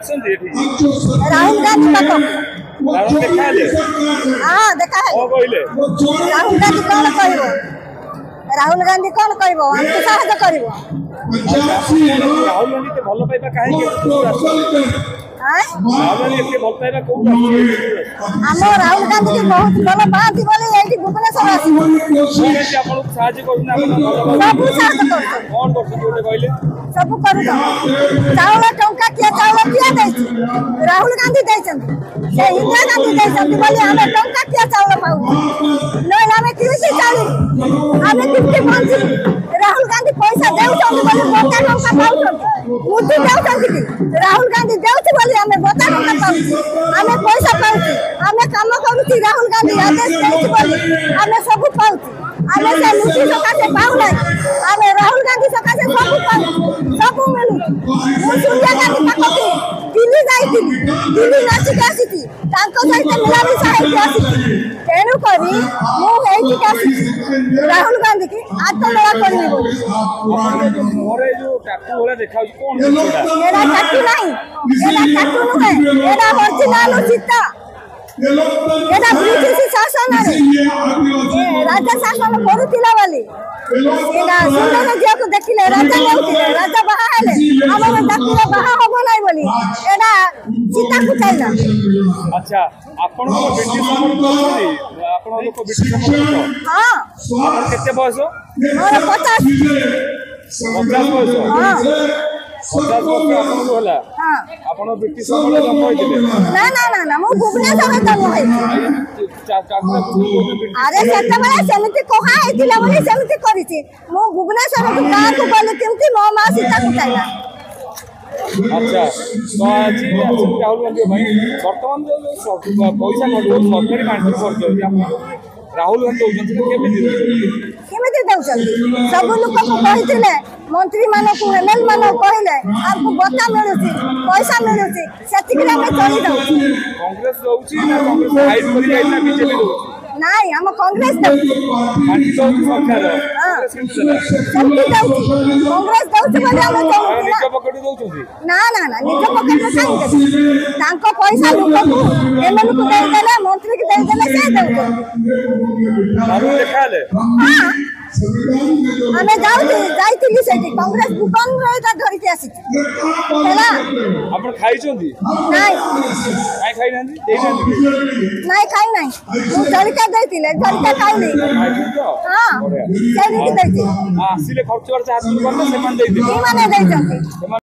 राहुल गांधी हाँ देखा राहुल गांधी कौन कह राहुल गांधी कौन कह हमको साहय कर राहुल गांधी के बहुत भल पाती बोले भुवनेश्वर सब कर चाउल टंका किए चाउल किए राहुल गांधी इंदिरा गांधी बोले आम टंका किए चाउल पाऊ नहीं आम कृषि चाली आम किमती बंची राहुल गांधी पैसा देता बता टंका पाऊ मुठी दे राहुल गांधी देती आम बता टंका पाऊ आम पैसा पाऊ आम कम करुँ राहुल गांधी आदेश आम सब पाऊ आम से मुठी सकाशे पाऊना आम राहुल गांधी सकाशे सब पाऊ सब मिलू सोनिया गांधी पाखक दिल्ली जाइली दिल्ली नाचिक आसी सहित मिलामिशा तेणुक राहुल गांधी की आत्ममेला करनी ब्रिटिश शासन राजा शासन करुला बोली झील को देखिले राजा राजा बाहर बाहा हम ना बोली सीता कुचाइला। अच्छा आपण को ब्रिटिश आपण लोग ब्रिटिश हां केते बयस मोर 50 बयस हां 50 वर्ष आपण को होला हां आपण ब्रिटिश समय जन्म होइले ना ना ना ना मो भुवनेश्वर में जन्म होई अरे सेते बेले सेमिति कोहा हेतिला बोली सेमिति करिछि मो भुवनेश्वर को का को बोले केमति मो मा सीता कुचाइला। अच्छा तो आज राहुल गांधी भाई वर्तमान जो पैसा सरकारी बांटी कर राहुल गांधी केमिति दउछन सब लोक को कहिथिले मंत्री मानो को एमएल मानो कहले आपको बता मिलुची पैसा मिलुची सेतिकरे हम चली दउ कांग्रेस दउची ना कांग्रेस हाइड करि जाइला बीजेपी दउची नहीं हम कांग्रेस पार्टी तो सरकार कांग्रेस दउची बोले हम निज पकड़ दउछथि ना ना ना निज पकड़ में काई तांको पैसा लोक को एमएल को दे देले मंत्री के दे देले से दउछ बाबू देखाले हां आमे जाइतिली सेठी कांग्रेस दुकान रे धरि के आसी हैला आपण खाइ छथि नहीं काई खाइ नथि देइ नथि नहीं खाई नहीं मु जरिका देतिले जरिका खाई नहीं हां सेठी देति आसिले खर्च वर्ष हासिल करले से मन देइ माने देइ